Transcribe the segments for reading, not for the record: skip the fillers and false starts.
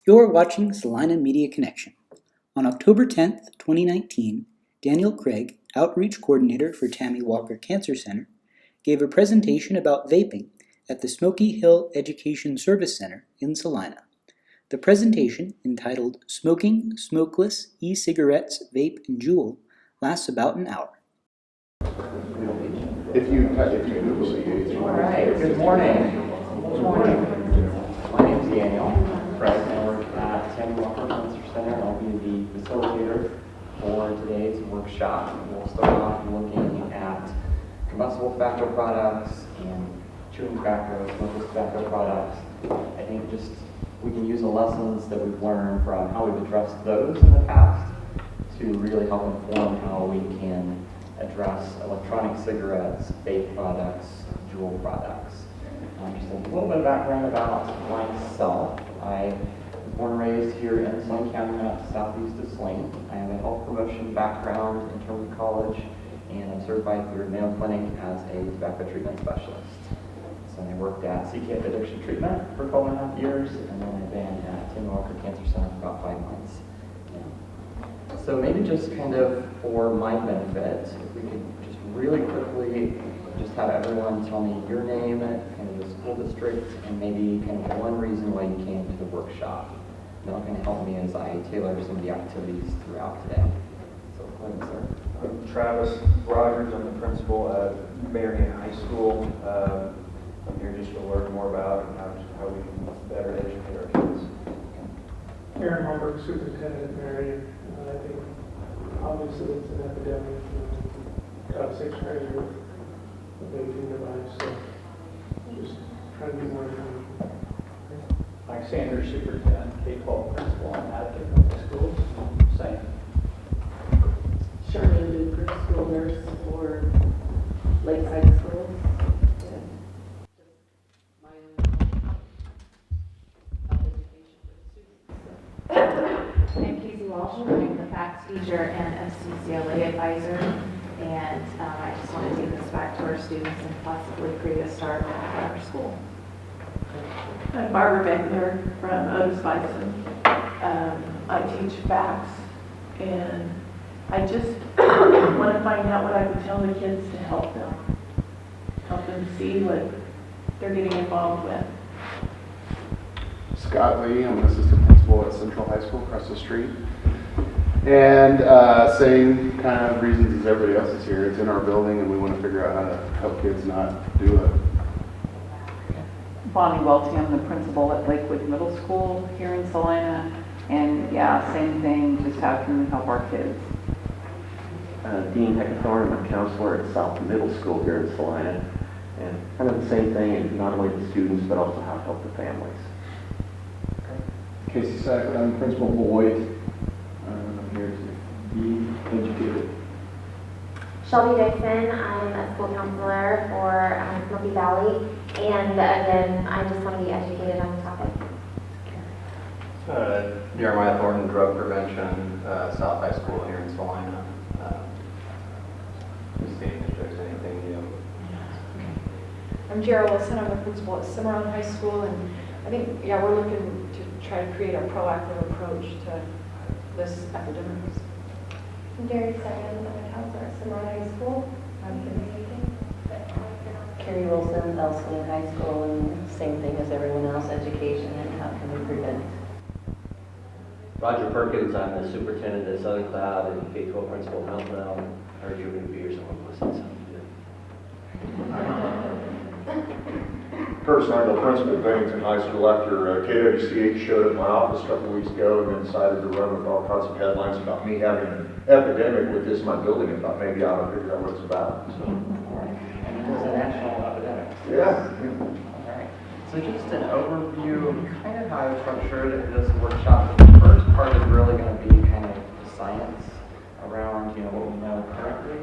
You're watching Salina Media Connection. On October 10th, 2019, Daniel Craig, Outreach Coordinator for Tammy Walker Cancer Center, gave a presentation about vaping at the Smoky Hill Education Service Center in Salina. The presentation, entitled Smoking Smokeless E-Cigarettes, Vape, and Juul, lasts about an hour. If you Google it, all right, good morning. Good morning. My name is Daniel Craig, and I work at Tammy Walker Cancer Center, and I'll be the facilitator for today's workshop. We'll start off looking at combustible tobacco products and chewing tobacco, smokeless tobacco products. I think just we can use the lessons that we've learned from how we've addressed those in the past to really help inform how we can address electronic cigarettes, vape products, Juul products. Just a little bit of background about myself. I was born and raised here in Salina County, southeast of Salina. I have a health promotion background in terms of college, and I'm certified through Mayo Clinic as a tobacco treatment specialist. So I worked at CKF Addiction Treatment for 12.5 years, and then I've been at Tammy Walker Cancer Center for about 5 months. So maybe just kind of for my benefit, if we could just really quickly just have everyone tell me your name, kind of the school district, and maybe kind of one reason why you came to the workshop. That'll kind of help me as I tailor some of the activities throughout today. So go ahead, sir. I'm Travis Rogers. I'm the principal at Marion High School. I'm here just to learn more about how we can better educate our kids. Aaron Holberg, Superintendent at Marion. I think obviously it's an epidemic. About 6 grade with a vaping device, so just trying to be more information. Mike Sanders, Superintendent, K-12 Principal, and Advocate of the schools. Same. Charlene Luker, School Nurse for Lakeside Schools. My own health education for the students. I'm Casey Walsh. I'm the FACS teacher and FCCLA advisor. And I just want to take this back to our students and possibly create a start at our school. I'm Barbara Beckner from Otis Bison. I teach FACS, and I just want to find out what I can tell the kids to help them see what they're getting involved with. Scott Lee, I'm an assistant principal at Central High School across the street. And same kind of reasons as everybody else is here. It's in our building, and we want to figure out how to help kids not do it. Bonnie Welty, I'm the principal at Lakewood Middle School here in Salina. And yeah, same thing, just how can we help our kids? Dean Heckathorn, I'm a counselor at South Middle School here in Salina. And kind of the same thing, not only the students, but also how to help the families. Casey Sackett, I'm Principal Boyd. I'm here to be educated. Shelby Dixon, I'm a school counselor for Smoky Valley, and again, I just want to be educated on the topic. Jeremiah Thornton, Drug Prevention, South High School here in Salina. Just seeing if there's anything new. I'm Jara Wilson. I'm the principal at Cimarron High School, and I think, we're looking to try to create a proactive approach to this epidemic. I'm Jerry Simon. I'm a counselor at Cimarron High School. I'm Carrie Wilson, Elswood High School, and same thing as everyone else, education and how can we prevent. Roger Perkins, I'm the superintendent at Southern Cloud and K-12 principal at Mount Mel. I heard you were going to be here, so I'm going to listen to something good. First, I'm the principal at Bennington High School after KWCH showed up at my office a couple weeks ago and then decided to run with all kinds of headlines about me having an epidemic with this in my building and thought maybe I ought to figure out what it's about. So. And it is a national epidemic. Yeah. All right. So just an overview of kind of how I structured this workshop. The first part is really going to be kind of the science around what we know currently.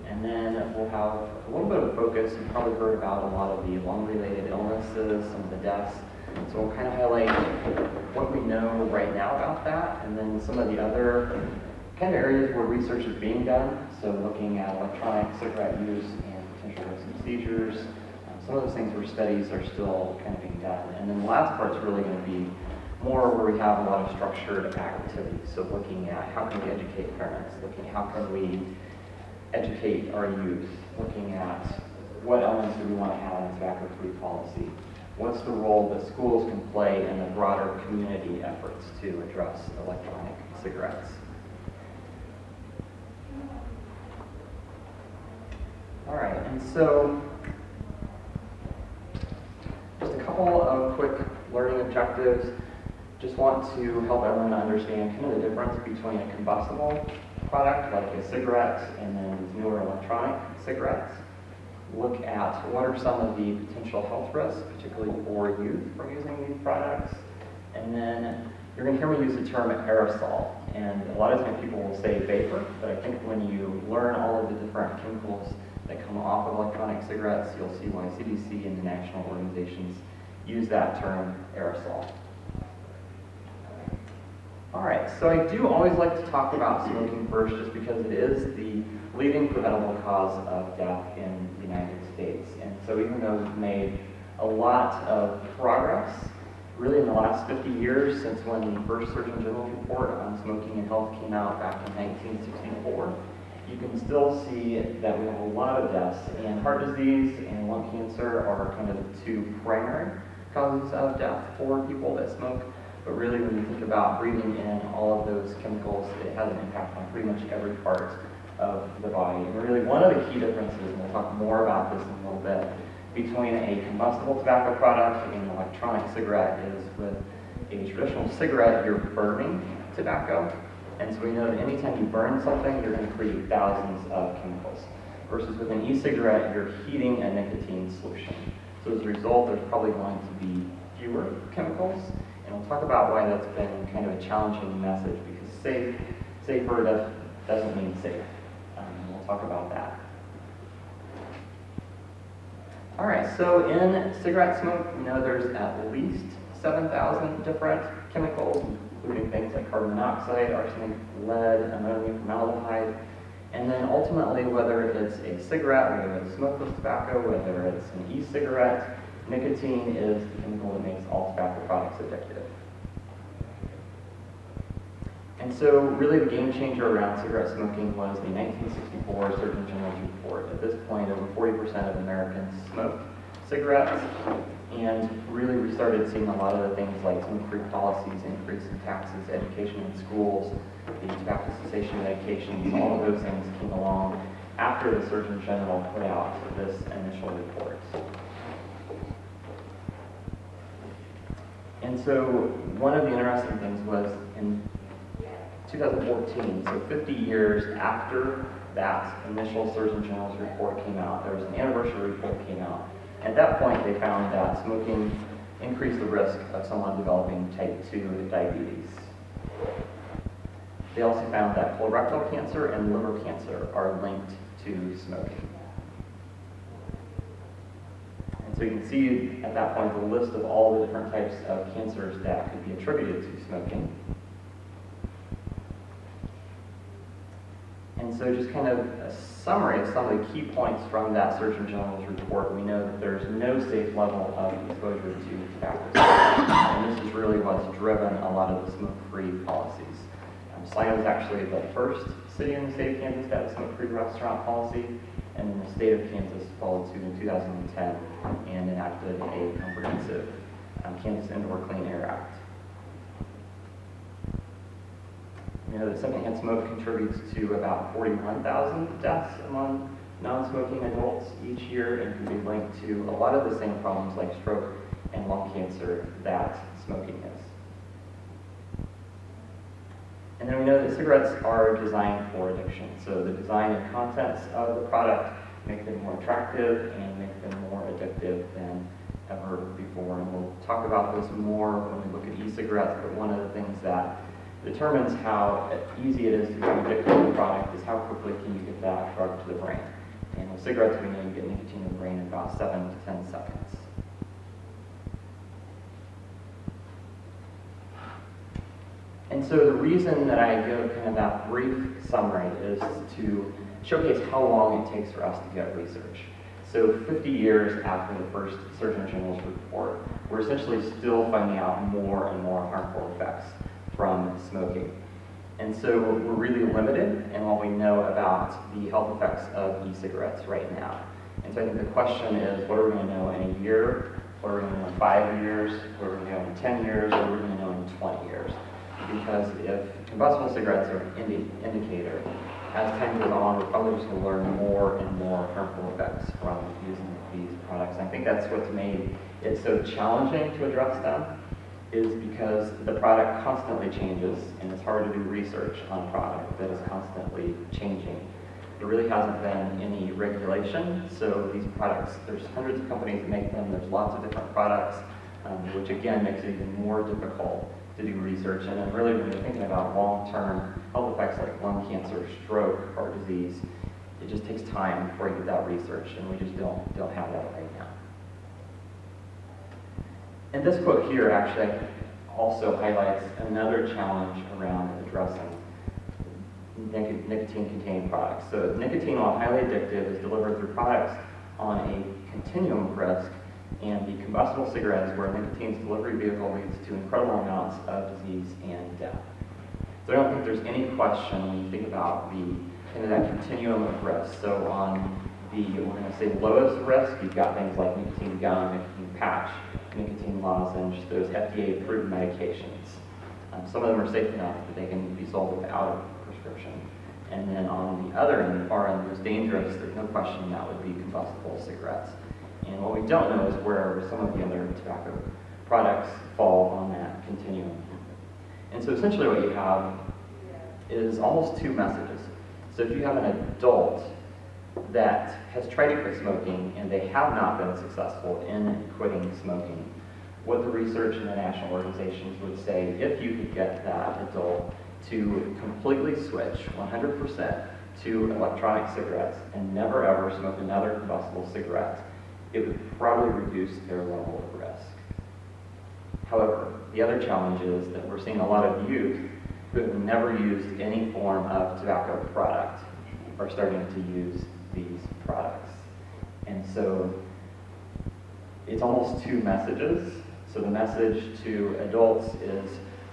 And then we'll have a little bit of a focus. You've probably heard about a lot of the lung-related illnesses, some of the deaths. So we'll kind of highlight what we know right now about that, and then some of the other kind of areas where research is being done. So looking at electronic cigarette use and potential risk of seizures. Some of those things where studies are still kind of being done. And then the last part's really going to be more where we have a lot of structured activities. So looking at how can we educate parents, looking at how can we educate our youth, looking at what elements do we want to have in tobacco-free policy, what's the role that schools can play in the broader community efforts to address electronic cigarettes. All right, and so just a couple of quick learning objectives. Just want to help everyone understand kind of the difference between a combustible product like a cigarette and then newer electronic cigarettes. Look at what are some of the potential health risks, particularly for youth, from using these products. And then you're going to hear me use the term aerosol. And a lot of times people will say vapor, but I think when you learn all of the different chemicals that come off of electronic cigarettes, you'll see why CDC and the national organizations use that term aerosol. All right, so I do always like to talk about smoking first just because it is the leading preventable cause of death in the United States. And so even though we've made a lot of progress, really in the last 50 years since when the first Surgeon General's report on smoking and health came out back in 1964, you can still see that we have a lot of deaths, and heart disease and lung cancer are kind of the two primary causes of death for people that smoke. But really, when you think about breathing in all of those chemicals, it has an impact on pretty much every part of the body. And really, one of the key differences, and we'll talk more about this in a little bit, between a combustible tobacco product and an electronic cigarette is with a traditional cigarette, you're burning tobacco. And so we know that anytime you burn something, you're going to create thousands of chemicals. Versus with an e-cigarette, you're heating a nicotine solution. So as a result, there's probably going to be fewer chemicals. And we'll talk about why that's been kind of a challenging message, because safer doesn't mean safe. We'll talk about that. All right, so in cigarette smoke, we know there's at least 7,000 different chemicals, including things like carbon monoxide, arsenic, lead, ammonium formaldehyde. And then ultimately, whether it's a cigarette, whether it's smokeless tobacco, whether it's an e-cigarette, nicotine is the chemical that makes all tobacco products addictive. And so really the game changer around cigarette smoking was the 1964 Surgeon General's report. At this point, over 40% of Americans smoked cigarettes, and really we started seeing a lot of the things like smoke-free policies, increase in taxes, education in schools, the tobacco cessation medications, all of those things came along after the Surgeon General put out this initial report. And so one of the interesting things was in 2014, so 50 years after that initial Surgeon General's report came out, there was an anniversary report came out. At that point, they found that smoking increased the risk of someone developing type 2 diabetes. They also found that colorectal cancer and liver cancer are linked to smoking. And so you can see at that point the list of all the different types of cancers that could be attributed to smoking. And so just kind of a summary of some of the key points from that Surgeon General's report. We know that there's no safe level of exposure to tobacco. And this is really what's driven a lot of the smoke-free policies. Salina was actually the first city in the state of Kansas to have a smoke-free restaurant policy, and then the state of Kansas followed suit in 2010 and enacted a comprehensive Kansas Indoor Clean Air Act. You know that secondhand smoke contributes to about 41,000 deaths among non-smoking adults each year and can be linked to a lot of the same problems like stroke and lung cancer that smoking is. And then we know that cigarettes are designed for addiction. So the design and contents of the product make them more attractive and make them more addictive than ever before. And we'll talk about this more when we look at e-cigarettes, but one of the things that determines how easy it is to become addicted to the product is how quickly can you get that drug to the brain. And with cigarettes, we know you get nicotine to the brain in about 7 to 10 seconds. And so the reason that I give kind of that brief summary is to showcase how long it takes for us to get research. So 50 years after the first Surgeon General's report, we're essentially still finding out more and more harmful effects from smoking. And so we're really limited in what we know about the health effects of e-cigarettes right now. And so I think the question is, what are we going to know in a year? What are we going to know in 5 years? What are we going to know in 10 years? What are we going to know in 20 years? Because if combustible cigarettes are an indicator, as time goes on, we're probably just going to learn more and more harmful effects from using these products. And I think that's what's made it so challenging to address them, is because the product constantly changes, and it's hard to do research on a product that is constantly changing. There really hasn't been any regulation, so these products, there's hundreds of companies that make them, there's lots of different products, which again makes it even more difficult to do research. And then really when you're thinking about long-term health effects like lung cancer, stroke, heart disease, it just takes time before you get that research, and we just don't have that right now. And this quote here actually also highlights another challenge around addressing nicotine-containing products. So nicotine, while highly addictive, is delivered through products on a continuum of risk, and the combustible cigarette is where nicotine's delivery vehicle leads to incredible amounts of disease and death. So I don't think there's any question when you think about the kind of that continuum of risk. So on the, we're going to say lowest risk, you've got things like nicotine gum, nicotine patch, nicotine lozenge, those FDA-approved medications. Some of them are safe enough that they can be sold without a prescription. And then on the other end, far end, most dangerous, there's no question that would be combustible cigarettes. And what we don't know is where some of the other tobacco products fall on that continuum. And so essentially what you have is almost two messages. So if you have an adult that has tried to quit smoking and they have not been successful in quitting smoking, what the research and the national organizations would say, if you could get that adult to completely switch 100% to electronic cigarettes and never ever smoke another combustible cigarette, it would probably reduce their level of risk. However, the other challenge is that we're seeing a lot of youth who have never used any form of tobacco product are starting to use these products. And so it's almost two messages. So the message to adults is,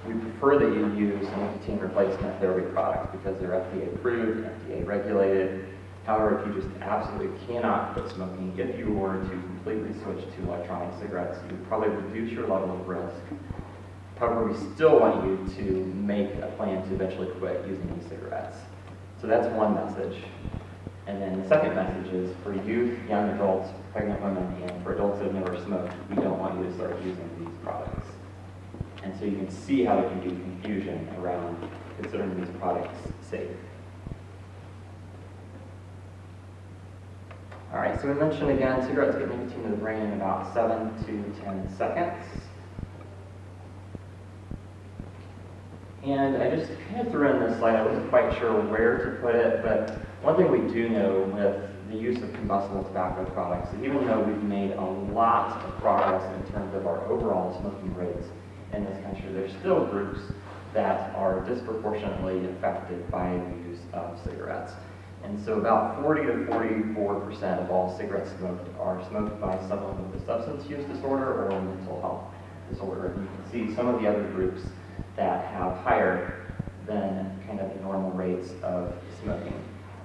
we prefer that you use a nicotine replacement therapy product because they're FDA approved, FDA regulated. However, if you just absolutely cannot quit smoking, if you were to completely switch to electronic cigarettes, you would probably reduce your level of risk. However, we still want you to make a plan to eventually quit using e-cigarettes. So that's one message. And then the second message is, for youth, young adults, pregnant women, and for adults that have never smoked, we don't want you to start using these products. And so you can see how there can be confusion around considering these products safe. All right, so we mentioned again, cigarettes get nicotine to the brain in about 7 to 10 seconds. And I just kind of threw in this slide. I wasn't quite sure where to put it, but one thing we do know with the use of combustible tobacco products is, even though we've made a lot of progress in terms of our overall smoking rates in this country, there's still groups that are disproportionately affected by the use of cigarettes. And so about 40 to 44% of all cigarettes smoked are smoked by someone with a substance use disorder or a mental health disorder. And you can see some of the other groups that have higher than kind of the normal rates of smoking.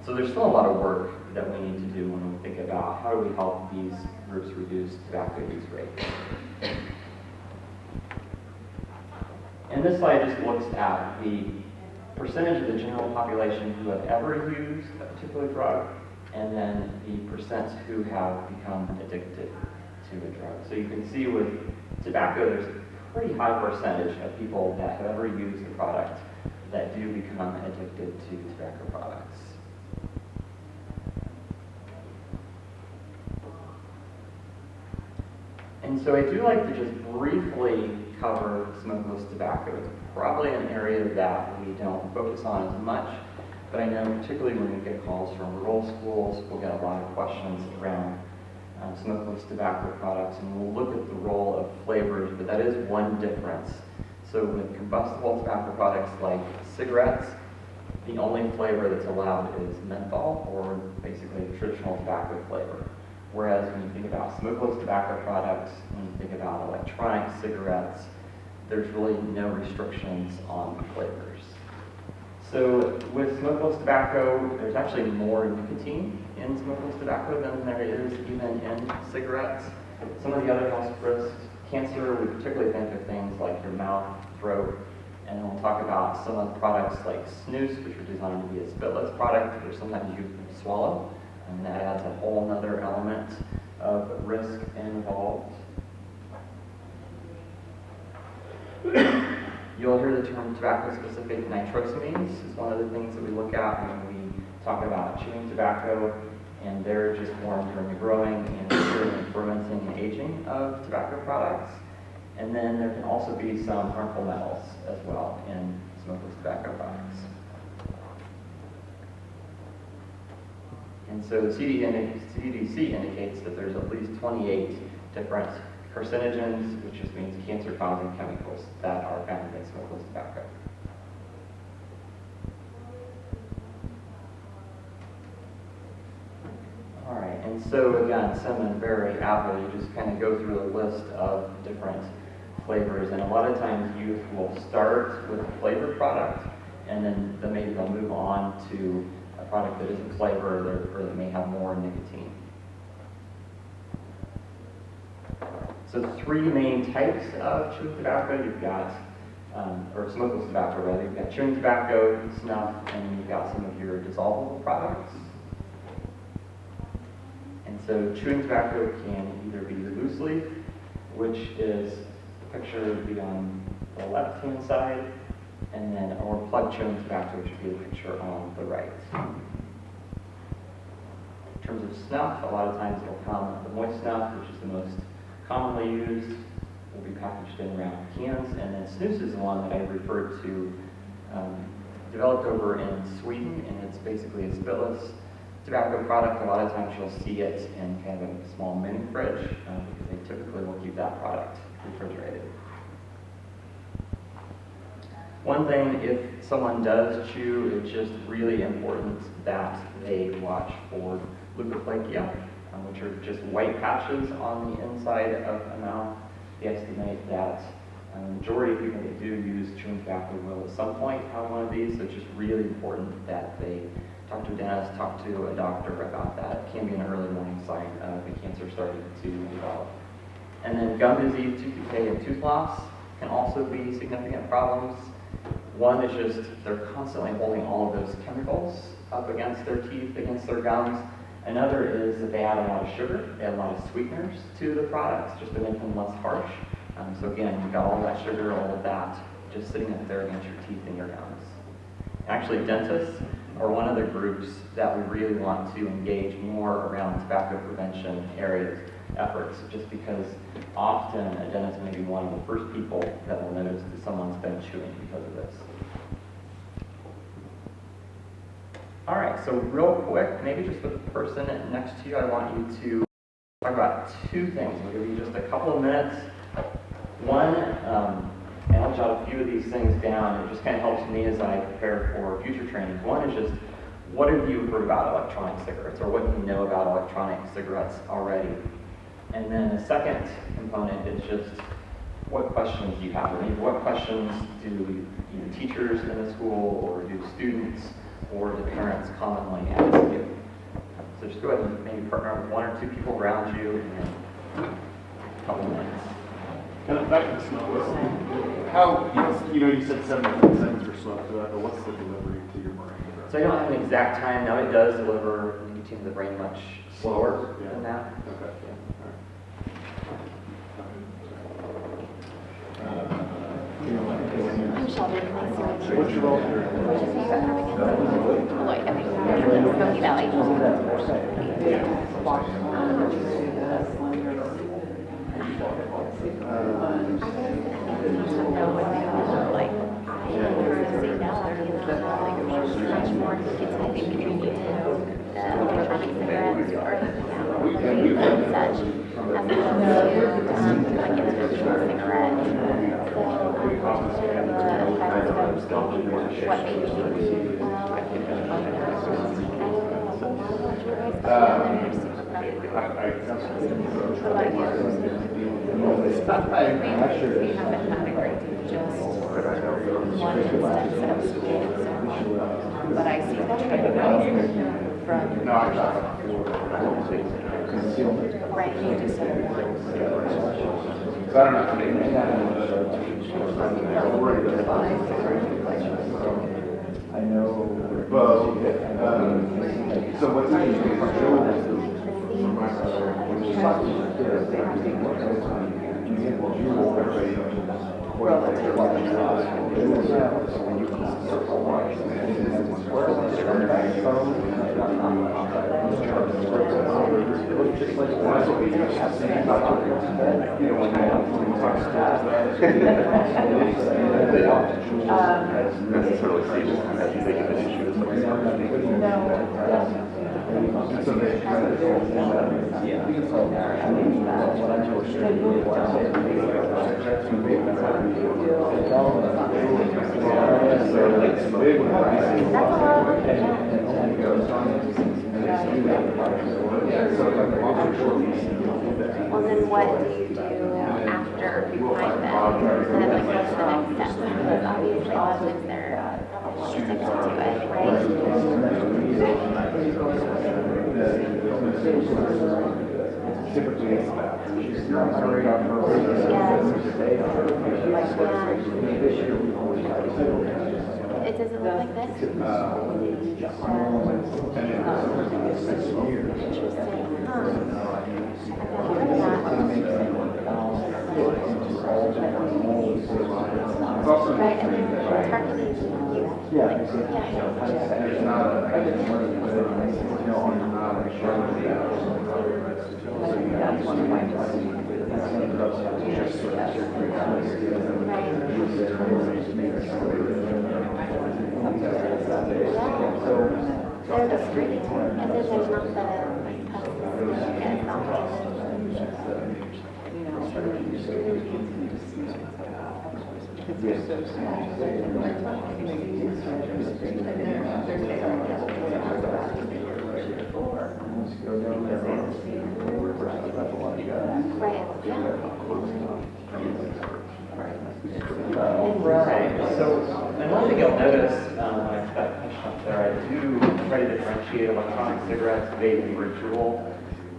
So there's still a lot of work that we need to do when we think about how do we help these groups reduce tobacco use rates. And this slide just looks at the percentage of the general population who have ever used a particular drug, and then the percent who have become addicted to a drug. So you can see with tobacco, there's a pretty high percentage of people that have ever used a product that do become addicted to tobacco products. And so I do like to just briefly cover smokeless tobacco. It's probably an area that we don't focus on as much, but I know particularly when we get calls from rural schools, we'll get a lot of questions around smokeless tobacco products, and we'll look at the role of flavors, but that is one difference. So with combustible tobacco products like cigarettes, the only flavor that's allowed is menthol, or basically a traditional tobacco flavor. Whereas when you think about smokeless tobacco products, when you think about electronic cigarettes, there's really no restrictions on flavors. So with smokeless tobacco, there's actually more nicotine in smokeless tobacco than there is even in cigarettes. Some of the other health risks, cancer, we particularly think of things like your mouth, throat, and then we'll talk about some of the products like snus, which are designed to be a spitless product, which sometimes you swallow, and that adds a whole other element of risk involved. You'll hear the term tobacco-specific nitrosamines. It's one of the things that we look at when we talk about chewing tobacco, and they're just formed during the growing and fermenting and aging of tobacco products. And then there can also be some harmful metals as well in smokeless tobacco products. And so the CDC indicates that there's at least 28 different carcinogens, which just means cancer-causing chemicals, that are found in smokeless tobacco. All right, and so again, Sim and Barry, Apple, you just kind of go through a list of different flavors, and a lot of times youth will start with a flavored product, and then maybe they'll move on to a product that isn't flavored or that may have more nicotine. So 3 main types of chewing tobacco. You've got, or smokeless tobacco rather, you've got chewing tobacco, snuff, and you've got some of your dissolvable products. And so chewing tobacco can either be loose leaf, which is the picture would be on the left-hand side, and then, or plug chewing tobacco, which would be the picture on the right. In terms of snuff, a lot of times it'll come, the moist snuff, which is the most commonly used, will be packaged in round cans, and then snus is the one that I referred to, developed over in Sweden, and it's basically a spitless tobacco product. A lot of times you'll see it in kind of a small mini fridge because they typically will keep that product refrigerated. One thing, if someone does chew, it's just really important that they watch for leukoplakia, which are just white patches on the inside of a mouth. They estimate that the majority of people that do use chewing tobacco will at some point have one of these, so it's just really important that they talk to a dentist, talk to a doctor about that. It can be an early warning sign of the cancer starting to develop. And then gum disease, tooth decay, and tooth loss can also be significant problems. One is just they're constantly holding all of those chemicals up against their teeth, against their gums. Another is that they add a lot of sugar, they add a lot of sweeteners to the products just to make them less harsh. So again, you've got all that sugar, all of that just sitting up there against your teeth and your gums. Actually, dentists are one of the groups that we really want to engage more around tobacco prevention areas efforts, just because often a dentist may be one of the first people that will notice that someone's been chewing because of this. All right, so real quick, maybe just with the person next to you, I want you to talk about 2 things. I'll give you just a couple of minutes. One, and I'll jot a few of these things down. It just kind of helps me as I prepare for future trainings. One is just, what have you heard about electronic cigarettes, or what do you know about electronic cigarettes already? And then the second component is just, what questions do you have? I mean, what questions do either teachers in the school, or do students, or do parents commonly ask you? So just go ahead and maybe partner with 1 or 2 people around you in a couple minutes. Back to the smoke. How, you said 7 seconds for smoke tobacco. What's the delivery to your brain? So I don't have an exact time. Now it does deliver nicotine to the brain much slower than that. Okay. I'm Shelby. What's your role here? Smoky Valley. We haven't had a great deal, just one instance of school, but I see the trend from. Right, you just said one. So I don't know how many. I know. Well, so what's interesting is Jewel, Well, then what do you do after you find them? Then like what's the next step? Because obviously a lot of times they're allergic to it, typically it doesn't look like this? Interesting. Right, and then targeting youth. there's not They're discreet, and then there's not the Right. So, and one thing you'll notice when I finish up there, I do try to differentiate electronic cigarettes, vape, or Juul.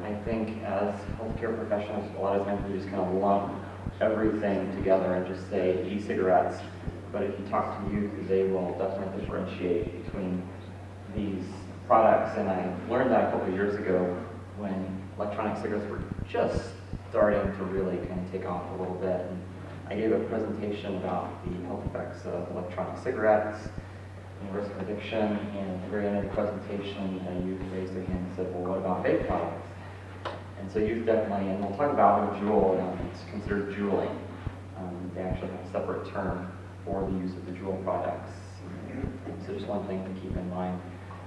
I think as healthcare professionals, a lot of times we just kind of lump everything together and just say e-cigarettes. But if you talk to youth, they will definitely differentiate between these products. And I learned that a couple of years ago when electronic cigarettes were just starting to really kind of take off a little bit. And I gave a presentation about the health effects of electronic cigarettes and risk of addiction, and at the very end of the presentation, a youth raised their hand and said, well, what about vape products? And so youth definitely, and we'll talk about Juul, it's considered juuling. They actually have a separate term for the use of the Juul products. So just one thing to keep in mind.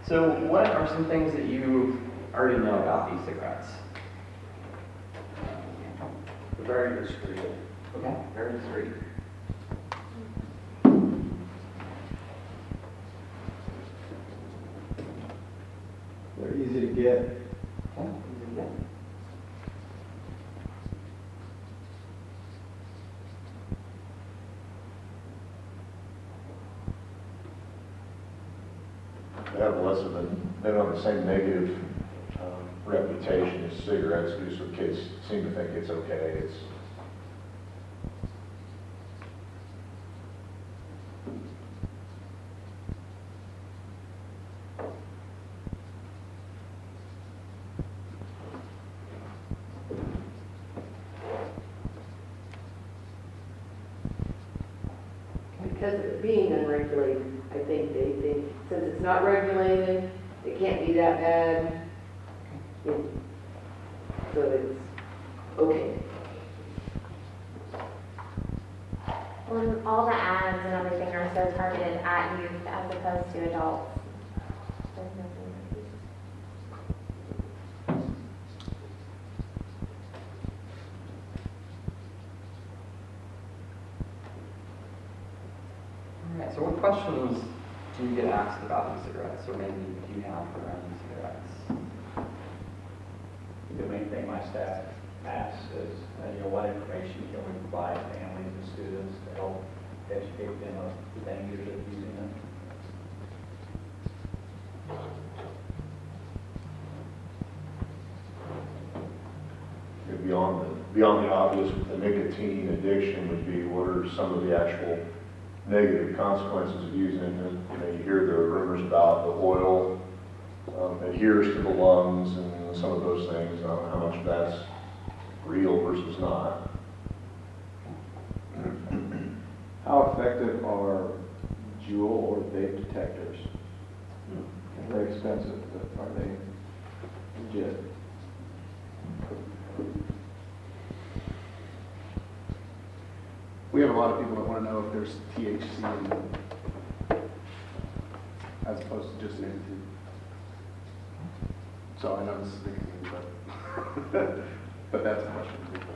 So what are some things that you already know about e-cigarettes? Very discreet. Okay, very discreet. They're easy to get. Okay, easy to get. They have less of a, they don't have the same negative reputation as cigarettes do, so kids seem to think it's okay. It's because of it being unregulated, I think they think, since it's not regulated, it can't be that bad. So it's okay. Well, and all the ads and everything are so targeted at youth as opposed to adults. There's nothing. All right, so what questions do you get asked about e-cigarettes, or maybe do you have around e-cigarettes? the main thing my staff asks is, what information can we provide families and students to help educate them of the dangers of using them? Beyond the obvious with the nicotine addiction would be, what are some of the actual negative consequences of using it? You hear the rumors about the oil adheres to the lungs and some of those things. I don't know how much of that's real versus not. How effective are Juul or vape detectors? They're very expensive, but are they legit? We have a lot of people that want to know if there's THC in them, as opposed to just nicotine. So I know this is nicotine, but, but that's a question for people.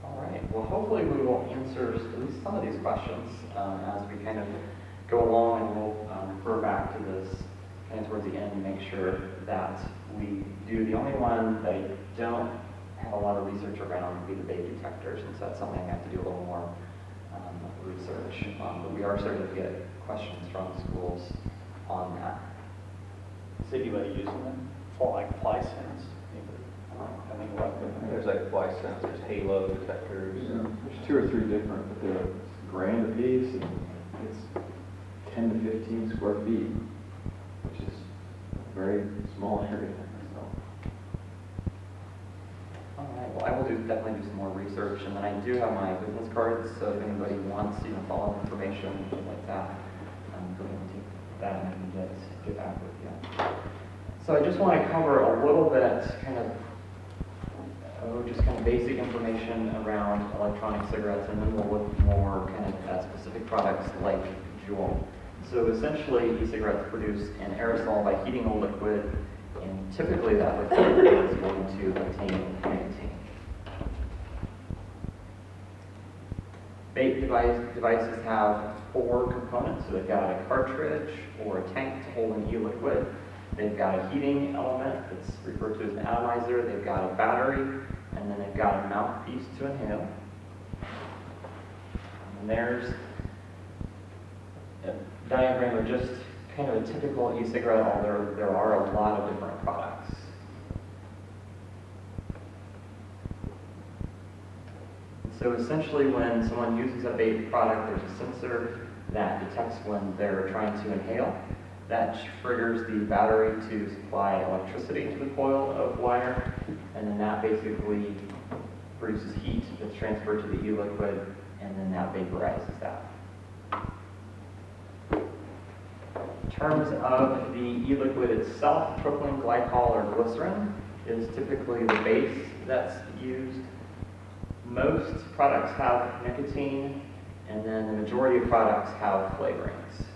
All right, well, hopefully we will answer at least some of these questions as we kind of go along, and we'll refer back to this kind of towards the end and make sure that we do. The only one that I don't have a lot of research around would be the vape detectors, and so that's something I have to do a little more research on, but we are starting to get questions from schools on that. Is anybody using them for like fly sense? There's like fly sense, there's halo detectors. Yeah. There's 2 or 3 different, but they're $1,000 a piece, and it's 10 to 15 square feet, which is a very small area. All right, well, I will definitely do some more research, and then I do have my business cards, so if anybody wants, follow-up information, like that, go ahead and take that and get back with you. So I just want to cover a little bit, just kind of basic information around electronic cigarettes, and then we'll look more kind of at specific products like Juul. So essentially, e-cigarettes produce an aerosol by heating a liquid, and typically that liquid is going to contain nicotine. Vape devices have 4 components. So they've got a cartridge or a tank to hold an e-liquid. They've got a heating element that's referred to as an atomizer. They've got a battery, and then they've got a mouthpiece to inhale. And there's a diagram of just kind of a typical e-cigarette, although there are a lot of different products. So essentially, when someone uses a vape product, there's a sensor that detects when they're trying to inhale. That triggers the battery to supply electricity to the coil of wire, and then that basically produces heat that's transferred to the e-liquid, and then that vaporizes that. In terms of the e-liquid itself, propylene glycol or glycerin is typically the base that's used. Most products have nicotine, and then the majority of products have flavorings.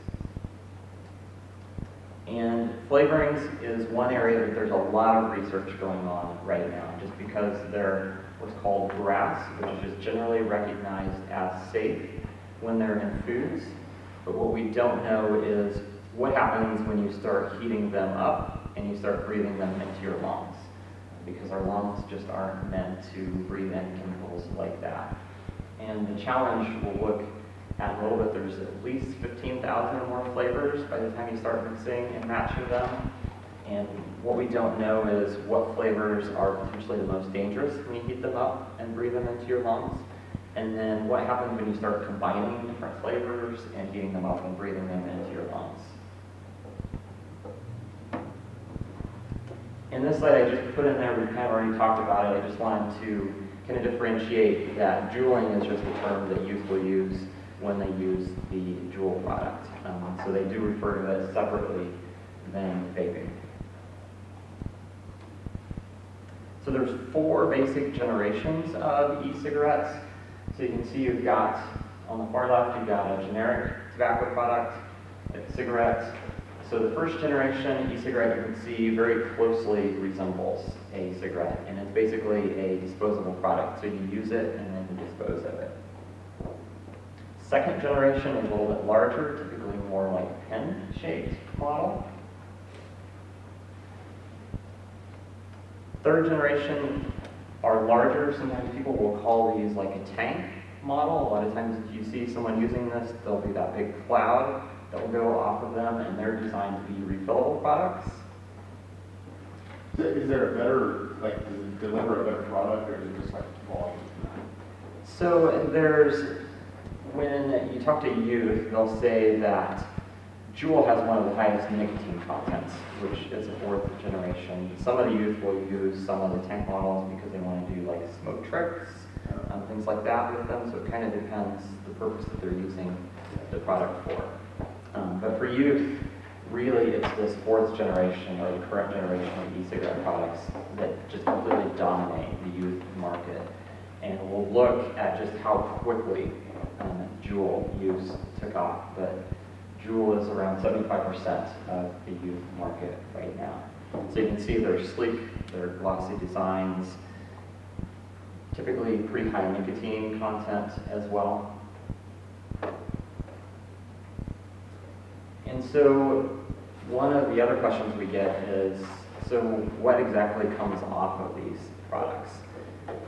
And flavorings is one area that there's a lot of research going on right now, just because they're what's called GRAS, which is generally recognized as safe when they're in foods. But what we don't know is what happens when you start heating them up and you start breathing them into your lungs, because our lungs just aren't meant to breathe in chemicals like that. And the challenge we'll look at a little bit, there's at least 15,000 or more flavors by the time you start mixing and matching them. And what we don't know is what flavors are potentially the most dangerous when you heat them up and breathe them into your lungs. And then what happens when you start combining different flavors and heating them up and breathing them into your lungs. In this slide I just put in there, we kind of already talked about it. I just wanted to kind of differentiate that juuling is just a term that youth will use when they use the Juul product. So they do refer to it separately than vaping. So there's 4 basic generations of e-cigarettes. So you can see you've got, on the far left, you've got a generic tobacco product, a cigarette. So the first generation e-cigarette, you can see, very closely resembles a cigarette, and it's basically a disposable product. So you use it and then you dispose of it. Second generation is a little bit larger, typically more like pen-shaped model. Third generation are larger. Sometimes people will call these like a tank model. A lot of times if you see someone using this, there'll be that big cloud that will go off of them, and they're designed to be refillable products. Is there a better, like, does it deliver a better product, or is it just like volume? So there's, when you talk to youth, they'll say that Juul has one of the highest nicotine contents, which is a fourth generation. Some of the youth will use some of the tank models because they want to do like smoke tricks, things like that with them. So it kind of depends the purpose that they're using the product for. But for youth, really it's this fourth generation or the current generation of e-cigarette products that just completely dominate the youth market. And we'll look at just how quickly Juul use took off. But Juul is around 75% of the youth market right now. So you can see they're sleek, they're glossy designs, typically pretty high nicotine content as well. And so one of the other questions we get is, so what exactly comes off of these products?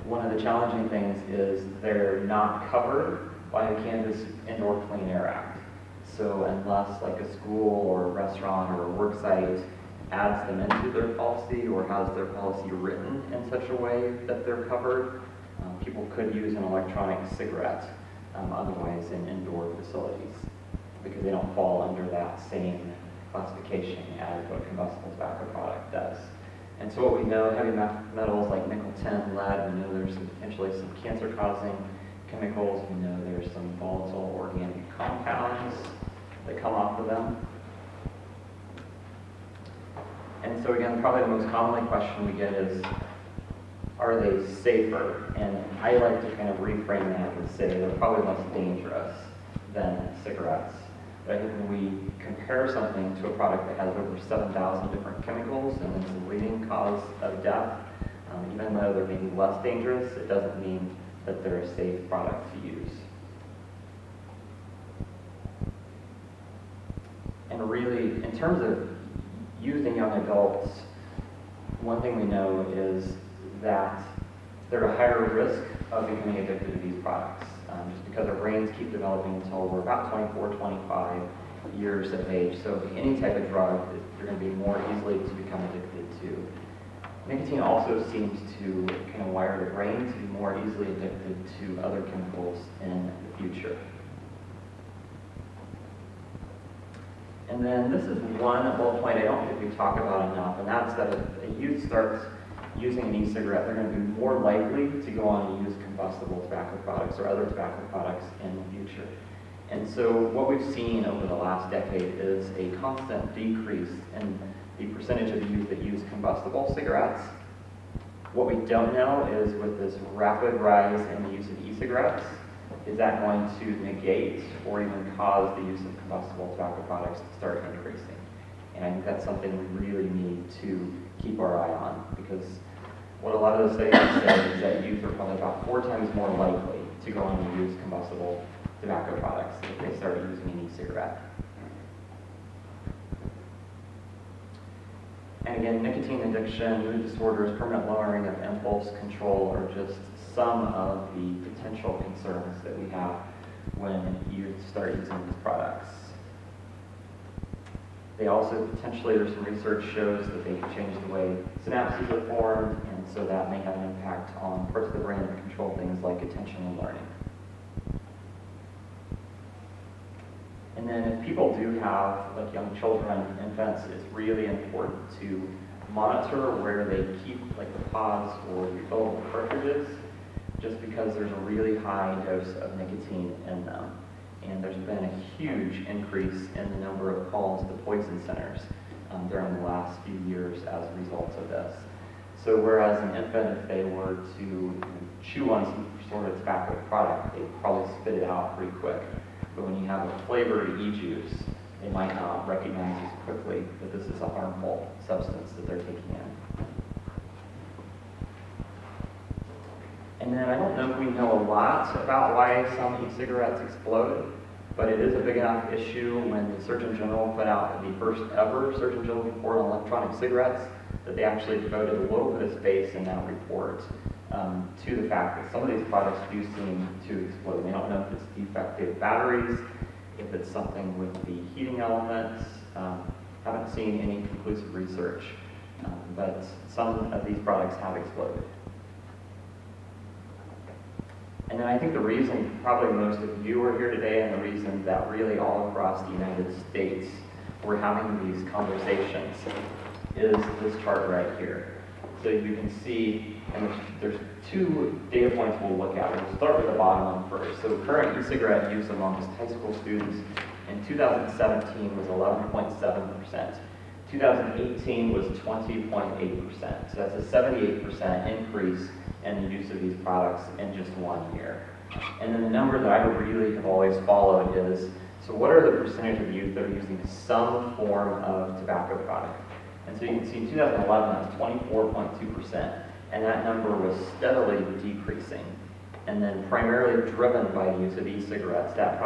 One of the challenging things is they're not covered by the Kansas Indoor Clean Air Act. So unless like a school or a restaurant or a work site adds them into their policy or has their policy written in such a way that they're covered, people could use an electronic cigarette otherwise in indoor facilities because they don't fall under that same classification as what combustible tobacco product does. And so what we know, heavy metals like nickel, tin, lead, we know there's potentially some cancer-causing chemicals. We know there's some volatile organic compounds that come off of them. And so again, probably the most commonly question we get is, are they safer? And I like to kind of reframe that and say they're probably less dangerous than cigarettes. But I think when we compare something to a product that has over 7,000 different chemicals and is the leading cause of death, even though they're maybe less dangerous, it doesn't mean that they're a safe product to use. And really, in terms of youth and young adults, one thing we know is that they're at a higher risk of becoming addicted to these products, just because our brains keep developing until we're about 24, 25 years of age. So any type of drug, you're going to be more easily to become addicted to. Nicotine also seems to kind of wire the brain to be more easily addicted to other chemicals in the future. And then this is one bullet point I don't think we talk about enough, and that's that if a youth starts using an e-cigarette, they're going to be more likely to go on and use combustible tobacco products or other tobacco products in the future. And so what we've seen over the last decade is a constant decrease in the percentage of youth that use combustible cigarettes. What we don't know is with this rapid rise in the use of e-cigarettes, is that going to negate or even cause the use of combustible tobacco products to start increasing? And I think that's something we really need to keep our eye on, because what a lot of the studies say is that youth are probably about 4 times more likely to go on and use combustible tobacco products if they start using an e-cigarette. And again, nicotine addiction, mood disorders, permanent lowering of impulse control are just some of the potential concerns that we have when youth start using these products. They also potentially, there's some research shows that they can change the way synapses are formed, and so that may have an impact on parts of the brain that control things like attention and learning. And then if people do have, like young children, infants, it's really important to monitor where they keep like the pods or refillable cartridges, just because there's a really high dose of nicotine in them. And there's been a huge increase in the number of calls to poison centers during the last few years as a result of this. So whereas an infant, if they were to chew on some sort of tobacco product, they'd probably spit it out pretty quick. But when you have a flavored e-juice, they might not recognize as quickly that this is a harmful substance that they're taking in. And then I don't know if we know a lot about why some e-cigarettes explode, but it is a big enough issue when the Surgeon General put out the first ever Surgeon General report on electronic cigarettes that they actually devoted a little bit of space in that report to the fact that some of these products do seem to explode. They don't know if it's defective batteries, if it's something with the heating elements. Haven't seen any conclusive research, but some of these products have exploded. And then I think the reason probably most of you are here today, and the reason that really all across the United States we're having these conversations, is this chart right here. So you can see, and there's two data points we'll look at. We'll start with the bottom one first. So current e-cigarette use amongst high school students in 2017 was 11.7%. 2018 was 20.8%. So that's a 78% increase in the use of these products in just 1 year. And then the number that I really have always followed is, so what are the percentage of youth that are using some form of tobacco product? And so you can see in 2011, that was 24.2%, and that number was steadily decreasing. And then primarily driven by the use of e-cigarettes, that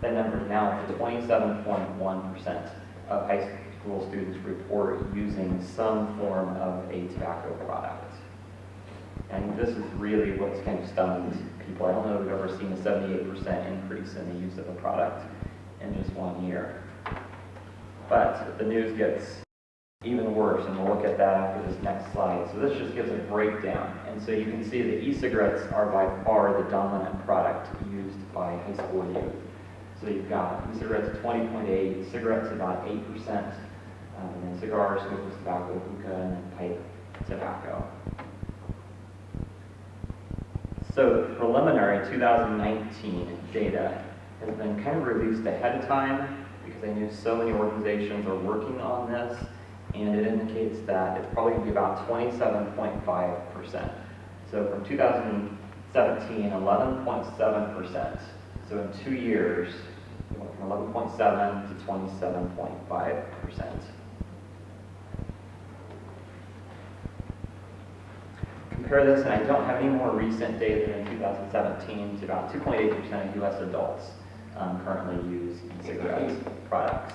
number is now to 27.1% of high school students report using some form of a tobacco product. And this is really what's kind of stunned people. I don't know if we've ever seen a 78% increase in the use of a product in just 1 year. But the news gets even worse, and we'll look at that after this next slide. So this just gives a breakdown. And so you can see that e-cigarettes are by far the dominant product used by high school youth. So you've got e-cigarettes at 20.8, cigarettes about 8%, and then cigars, smokeless tobacco, hookah, and then pipe tobacco. So preliminary 2019 data has been kind of released ahead of time because I knew so many organizations are working on this, and it indicates that it's probably going to be about 27.5%. So from 2017, 11.7%. So in 2 years, it went from 11.7 to 27.5%. Compare this, and I don't have any more recent data than 2017, to about 2.8% of U.S. adults currently use e-cigarette products.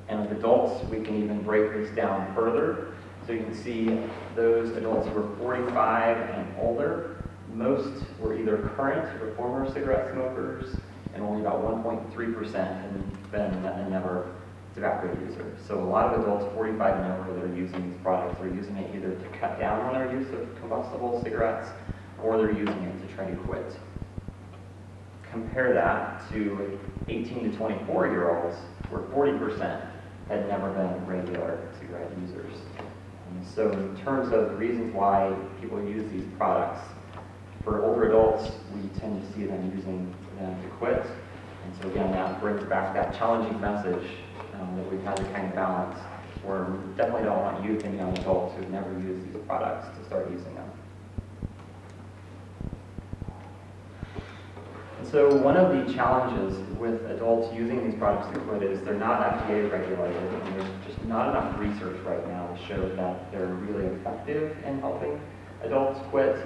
And with adults, we can even break this down further. So you can see those adults who are 45 and older, most were either current or former cigarette smokers, and only about 1.3% have been a never tobacco user. So a lot of adults 45 and over that are using these products are using it either to cut down on their use of combustible cigarettes, or they're using it to try to quit. Compare that to 18 to 24-year-olds, where 40% had never been regular cigarette users. And so in terms of the reasons why people use these products, for older adults, we tend to see them using them to quit. And so again, that brings back that challenging message that we've had to kind of balance, where we definitely don't want youth and young adults who've never used these products to start using them. And so one of the challenges with adults using these products to quit is they're not FDA regulated, and there's just not enough research right now to show that they're really effective in helping adults quit.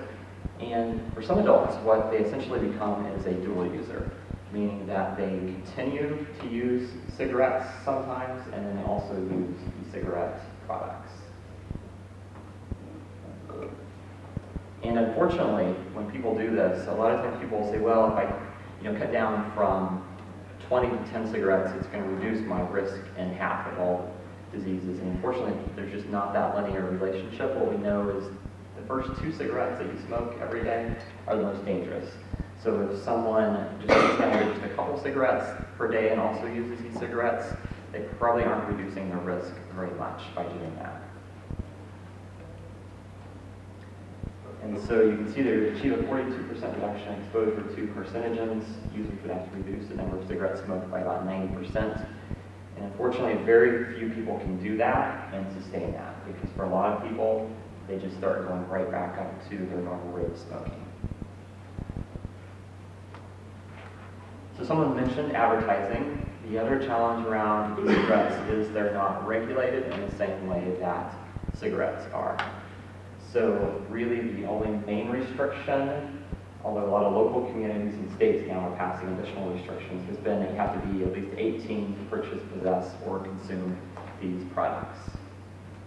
And for some adults, what they essentially become is a dual user, meaning that they continue to use cigarettes sometimes, and then they also use e-cigarette products. And unfortunately, when people do this, a lot of times people will say, well, if I cut down from 20 to 10 cigarettes, it's going to reduce my risk in half of all diseases. And unfortunately, there's just not that linear relationship. What we know is the first 2 cigarettes that you smoke every day are the most dangerous. So if someone just takes just a couple cigarettes per day and also uses e-cigarettes, they probably aren't reducing their risk very much by doing that. And so you can see they achieve a 42% reduction in exposure to carcinogens. Users would have to reduce the number of cigarettes smoked by about 90%. And unfortunately, very few people can do that and sustain that, because for a lot of people, they just start going right back up to their normal rate of smoking. So someone mentioned advertising. The other challenge around e-cigarettes is they're not regulated in the same way that cigarettes are. So really the only main restriction, although a lot of local communities and states now are passing additional restrictions, has been that you have to be at least 18 to purchase, possess, or consume these products.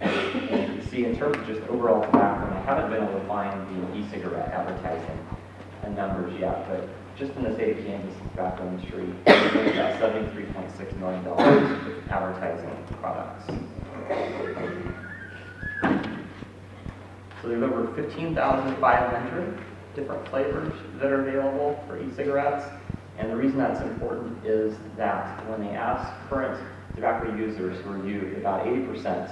And you can see in terms of just overall tobacco, and I haven't been able to find the e-cigarette advertising numbers yet, but just in the state of Kansas, the tobacco industry spent about $73.6 million with advertising products. So there's over 15,500 different flavors that are available for e-cigarettes. And the reason that's important is that when they ask current tobacco users who are youth, about 80%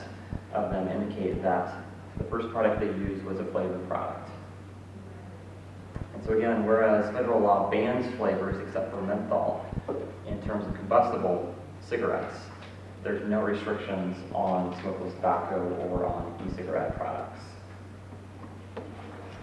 of them indicate that the first product they used was a flavored product. And so again, whereas federal law bans flavors except for menthol in terms of combustible cigarettes, there's no restrictions on smokeless tobacco or on e-cigarette products.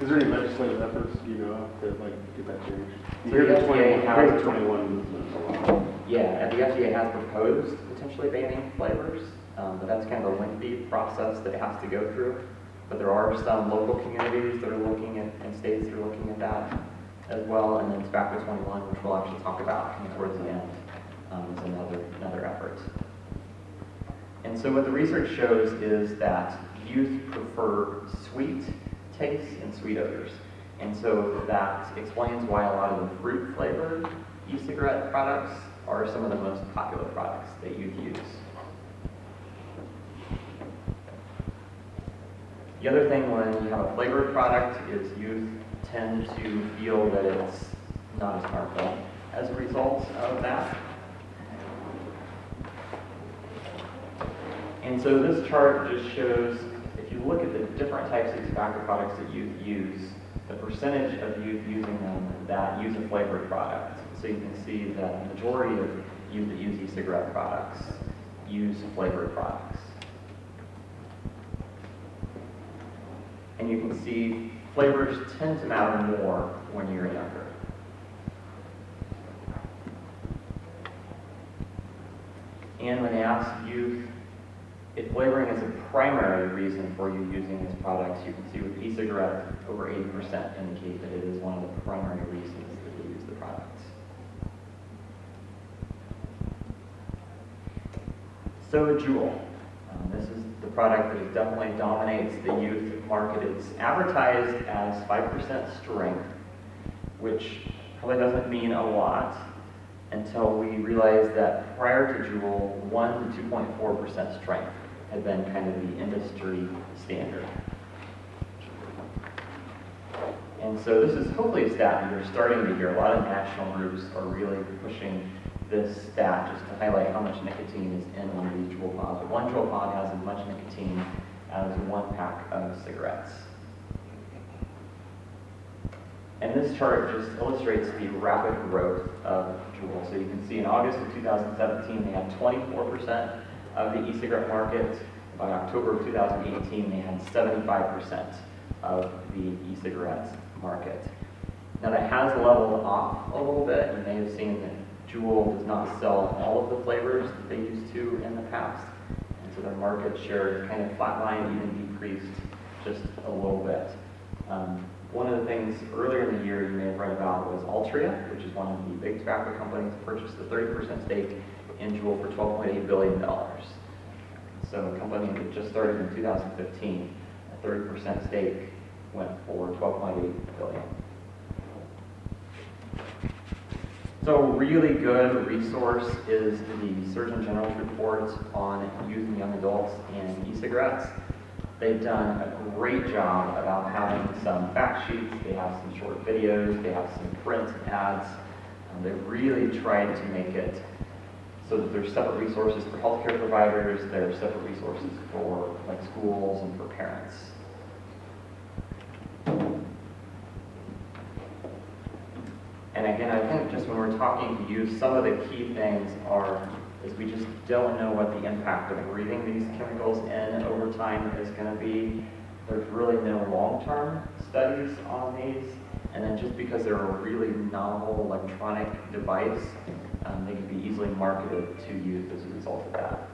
Is there any legislative efforts, do you know, to like get that changed? You So hear the the FDA 21. Yeah, the FDA has proposed potentially banning flavors, but that's kind of a lengthy process that it has to go through. But there are some local communities that are looking at, and states that are looking at that as well. And then Tobacco 21, which we'll actually talk about towards the end, is another effort. And so what the research shows is that youth prefer sweet tastes and sweet odors. And so that explains why a lot of the fruit flavored e-cigarette products are some of the most popular products that youth use. The other thing when you have a flavored product is youth tend to feel that it's not as harmful as a result of that. And so this chart just shows, if you look at the different types of tobacco products that youth use, the percentage of youth using them that use a flavored product. So you can see that the majority of youth that use e-cigarette products use flavored products. And you can see flavors tend to matter more when you're younger. And when they ask youth if flavoring is a primary reason for you using these products, you can see with e-cigarettes, over 80% indicate that it is one of the primary reasons that you use the products. So Juul. This is the product that definitely dominates the youth market. It's advertised as 5% strength, which probably doesn't mean a lot until we realize that prior to Juul, 1 to 2.4% strength had been kind of the industry standard. And so this is hopefully a stat that you're starting to hear. A lot of national groups are really pushing this stat just to highlight how much nicotine is in one of these Juul pods. One Juul pod has as much nicotine as one pack of cigarettes. And this chart just illustrates the rapid growth of Juul. So you can see in August of 2017, they had 24% of the e-cigarette market. By October of 2018, they had 75% of the e-cigarette market. Now that has leveled off a little bit. You may have seen that Juul does not sell all of the flavors that they used to in the past. And so their market share is kind of flatlined, even decreased just a little bit. One of the things earlier in the year you may have read about was Altria, which is one of the big tobacco companies, purchased a 30% stake in Juul for $12.8 billion. So a company that just started in 2015, a 30% stake went for $12.8 billion. So a really good resource is the Surgeon General's report on youth and young adults and e-cigarettes. They've done a great job about having some fact sheets. They have some short videos. They have some print ads. They've really tried to make it so that there's separate resources for healthcare providers. There are separate resources for like schools and for parents. And again, I think just when we're talking to youth, some of the key things is we just don't know what the impact of breathing these chemicals in over time is going to be. There's really no long-term studies on these. And then just because they're a really novel electronic device, they can be easily marketed to youth as a result of that.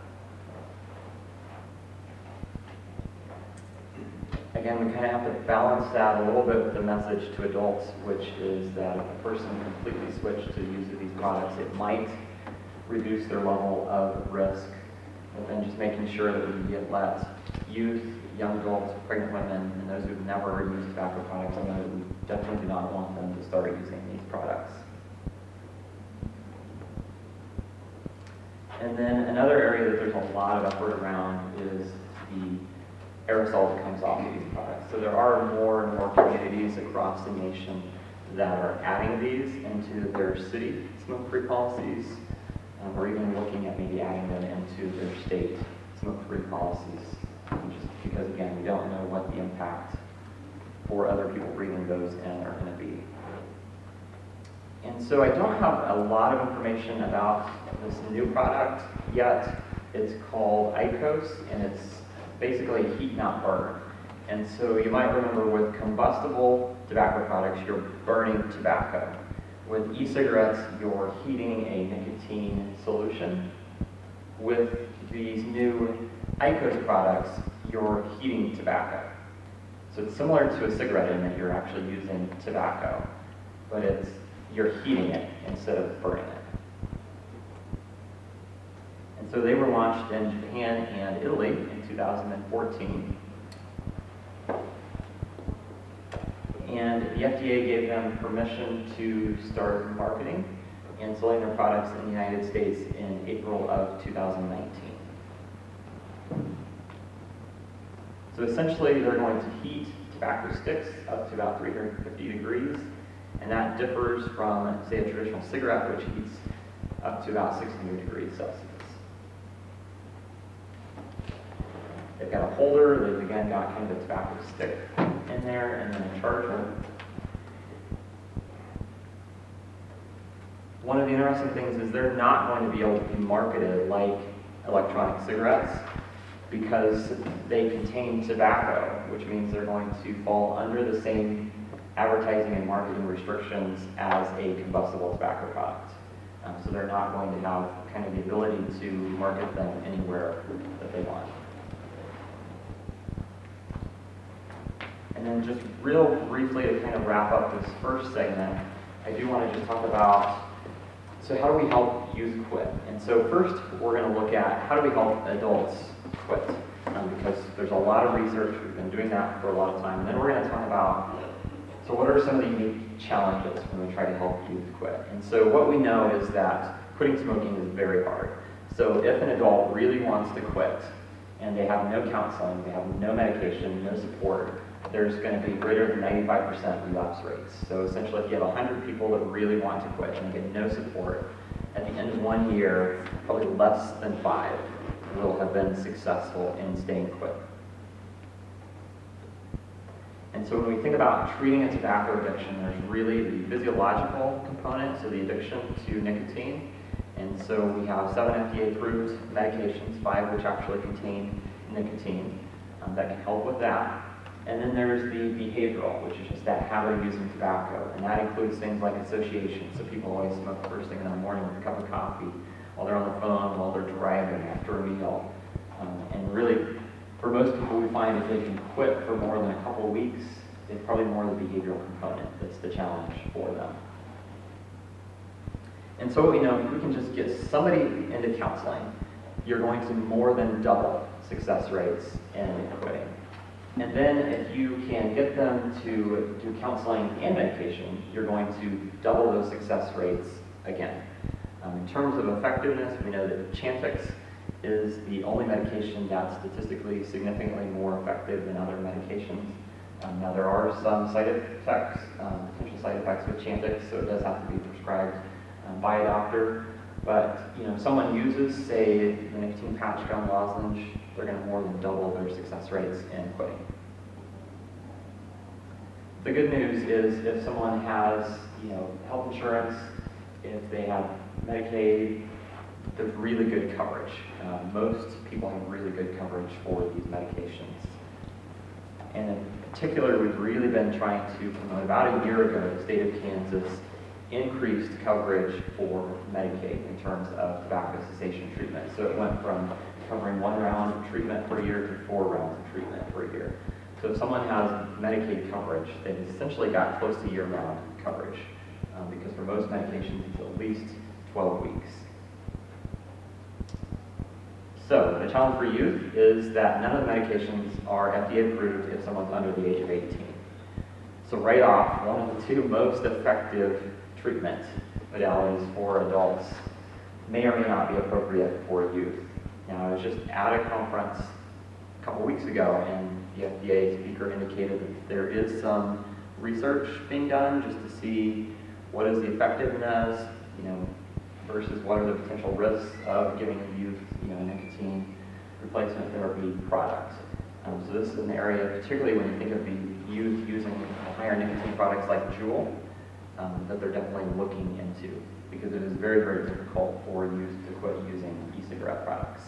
again, we kind of have to balance that a little bit with the message to adults, which is that if a person completely switched to the use of these products, it might reduce their level of risk. But then just making sure that we can let youth, young adults, pregnant women, and those who've never used tobacco products know that we definitely do not want them to start using these products. And then another area that there's a lot of effort around is the aerosol that comes off of these products. So there are more and more communities across the nation that are adding these into their city smoke-free policies, or even looking at maybe adding them into their state smoke-free policies, just because, again, we don't know what the impact for other people breathing those in are going to be. And so I don't have a lot of information about this new product yet. It's called IQOS, and it's basically heat not burn. And so you might remember with combustible tobacco products, you're burning tobacco. With e-cigarettes, you're heating a nicotine solution. With these new IQOS products, you're heating tobacco. So it's similar to a cigarette in that you're actually using tobacco, but you're heating it instead of burning it. And so they were launched in Japan and Italy in 2014. And the FDA gave them permission to start marketing and selling their products in the United States in April of 2019. So essentially, they're going to heat tobacco sticks up to about 350 degrees, and that differs from, say, a traditional cigarette, which heats up to about 600 degrees Celsius. They've got a holder, they've again got kind of a tobacco stick in there, and then a charger. One of the interesting things is they're not going to be able to be marketed like electronic cigarettes because they contain tobacco, which means they're going to fall under the same advertising and marketing restrictions as a combustible tobacco product. So they're not going to have kind of the ability to market them anywhere that they want. And then just real briefly to kind of wrap up this first segment, I do want to just talk about, so how do we help youth quit? And so first, we're going to look at how do we help adults quit? Because there's a lot of research, we've been doing that for a lot of time. And then we're going to talk about, so what are some of the unique challenges when we try to help youth quit? And so what we know is that quitting smoking is very hard. So if an adult really wants to quit, and they have no counseling, they have no medication, no support, there's going to be greater than 95% relapse rates. So essentially, if you have 100 people that really want to quit and get no support, at the end of 1 year, probably less than 5 will have been successful in staying quit. And so when we think about treating a tobacco addiction, there's really the physiological component, so the addiction to nicotine. And so we have 7 FDA-approved medications, 5 which actually contain nicotine that can help with that. And then there's the behavioral, which is just that habit of using tobacco. And that includes things like association. So people always smoke first thing in the morning with a cup of coffee, while they're on the phone, while they're driving, after a meal. And really, for most people, we find if they can quit for more than a couple of weeks, it's probably more the behavioral component that's the challenge for them. And so what we know, if we can just get somebody into counseling, you're going to more than double success rates in quitting. And then if you can get them to do counseling and medication, you're going to double those success rates again. In terms of effectiveness, we know that Chantix is the only medication that's statistically significantly more effective than other medications. Now there are some side effects, potential side effects with Chantix, so it does have to be prescribed by a doctor. But if someone uses, say, the nicotine patch gum lozenge, they're going to more than double their success rates in quitting. The good news is if someone has, health insurance, if they have Medicaid, there's really good coverage. Most people have really good coverage for these medications. And in particular, we've really been trying to promote, about a year ago, the state of Kansas increased coverage for Medicaid in terms of tobacco cessation treatment. So it went from covering 1 round of treatment per year to 4 rounds of treatment per year. So if someone has Medicaid coverage, they've essentially got close to year-round coverage, because for most medications it's at least 12 weeks. So the challenge for youth is that none of the medications are FDA approved if someone's under the age of 18. So right off, one of the two most effective treatment modalities for adults may or may not be appropriate for youth. Now, I was just at a conference a couple weeks ago, and the FDA speaker indicated that there is some research being done just to see what is the effectiveness, versus what are the potential risks of giving youth, a nicotine replacement therapy product. So this is an area, particularly when you think of the youth using higher nicotine products like Juul, that they're definitely looking into, because it is very, very difficult for youth to quit using e-cigarette products.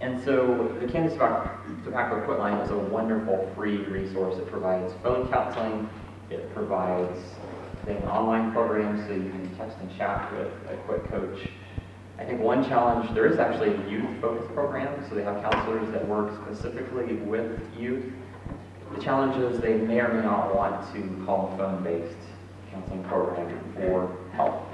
And so the Kansas Tobacco Quit Line is a wonderful free resource. It provides phone counseling. It provides an online program so you can text and chat with a quit coach. I think one challenge, there is actually a youth-focused program, so they have counselors that work specifically with youth. The challenge is they may or may not want to call a phone-based counseling program for help.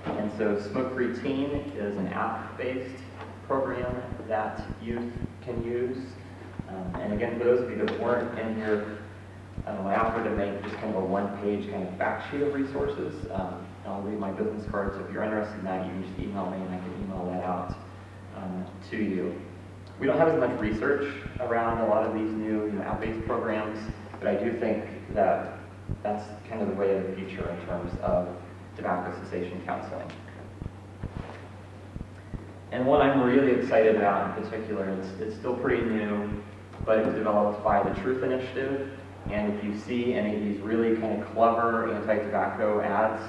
And so Smoke Free Teen is an app-based program that youth can use. And again, for those of you that weren't in here, I offered to make just kind of a one-page kind of fact sheet of resources. I'll read my business card, so if you're interested in that, you can just email me and I can email that out to you. We don't have as much research around a lot of these new app-based programs, but I do think that that's kind of the way of the future in terms of tobacco cessation counseling. And what I'm really excited about in particular, it's still pretty new, but it was developed by the Truth Initiative. And if you see any of these really kind of clever anti-tobacco ads,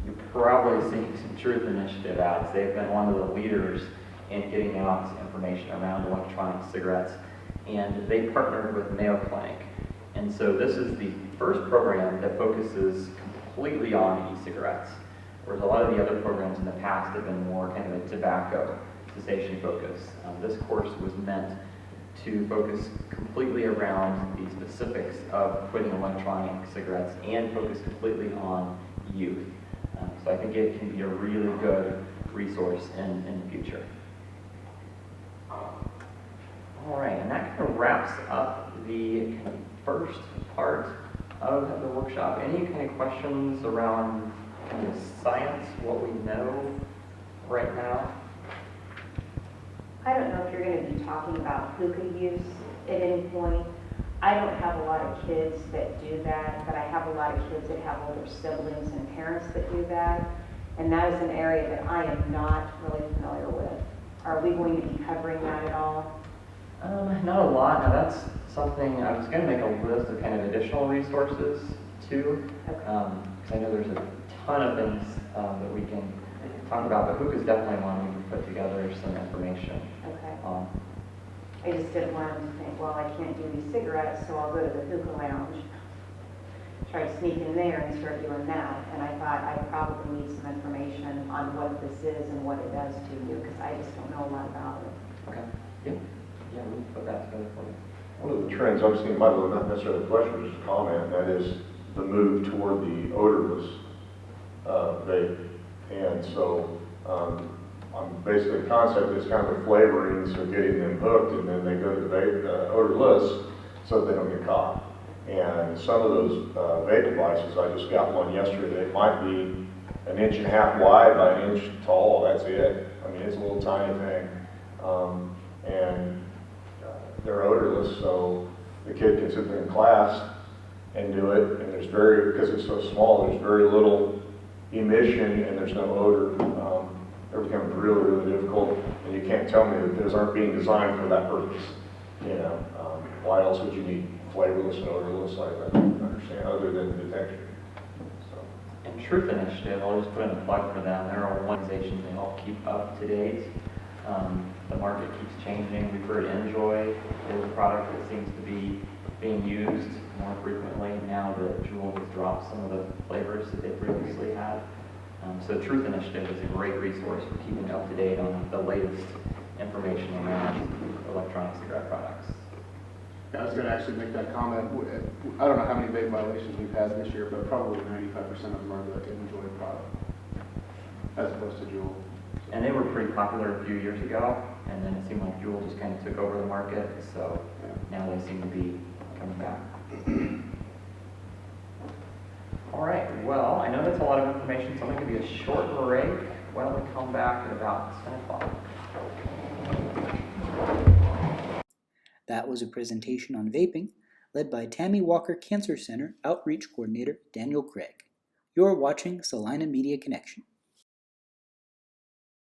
you're probably seeing some Truth Initiative ads. They've been one of the leaders in getting out information around electronic cigarettes. And they partnered with Mayo Clinic. And so this is the first program that focuses completely on e-cigarettes, whereas a lot of the other programs in the past have been more kind of a tobacco cessation focus. This course was meant to focus completely around the specifics of quitting electronic cigarettes and focus completely on youth. So I think it can be a really good resource in the future. All right, and that kind of wraps up the kind of first part of the workshop. Any kind of questions around kind of science, what we know right now? I don't know if you're going to be talking about hookah use at any point. I don't have a lot of kids that do that, but I have a lot of kids that have older siblings and parents that do that. And that is an area that I am not really familiar with. Are we going to be covering that at all? Not a lot. Now that's something, I was going to make a list of kind of additional resources too. Because I know there's a ton of things that we can talk about, but hookah is definitely one we can put together some information on. I just didn't want them to think, well, I can't do these cigarettes, so I'll go to the hookah lounge, try to sneak in there and start doing that. And I thought I probably need some information on what this is and what it does to you, because I just don't know a lot about it. Okay. Yeah, we can put that together for you. One of the trends I'm seeing, by the way, not necessarily a question, just a comment, and that is the move toward the odorless vape. And so basically the concept is kind of the flavorings of getting them hooked, and then they go to the vape odorless so that they don't get caught. And some of those vape devices, I just got one yesterday, it might be 1.5 inches wide by 1 inch tall, that's it. I mean, it's a little tiny thing. And they're odorless, so the kid can sit there in class and do it, and there's because it's so small, there's very little emission and there's no odor. It becomes really, really difficult, and you can't tell me that those aren't being designed for that purpose. Why else would you need flavorless and odorless? I don't understand, other than the texture. And Truth Initiative, I'll just put in a plug for them. They're an organization they help keep up to date. The market keeps changing. We've heard Enjoy is a product that seems to be being used more frequently now that Juul has dropped some of the flavors that they previously had. So Truth Initiative is a great resource for keeping up to date on the latest information around electronic cigarette products. I was gonna actually make that comment. I don't know how many vape violations we've had this year, but probably 95% of them are the Enjoy product, as opposed to Juul. And they were pretty popular a few years ago, and then it seemed like Juul just kind of took over the market, so now they seem to be coming back. All right, well, I know that's a lot of information, so I'm going to give you a short break. Why don't we come back at about 10 o'clock? That was a presentation on vaping, led by Tammy Walker Cancer Center Outreach Coordinator Daniel Craig. You're watching Salina Media Connection.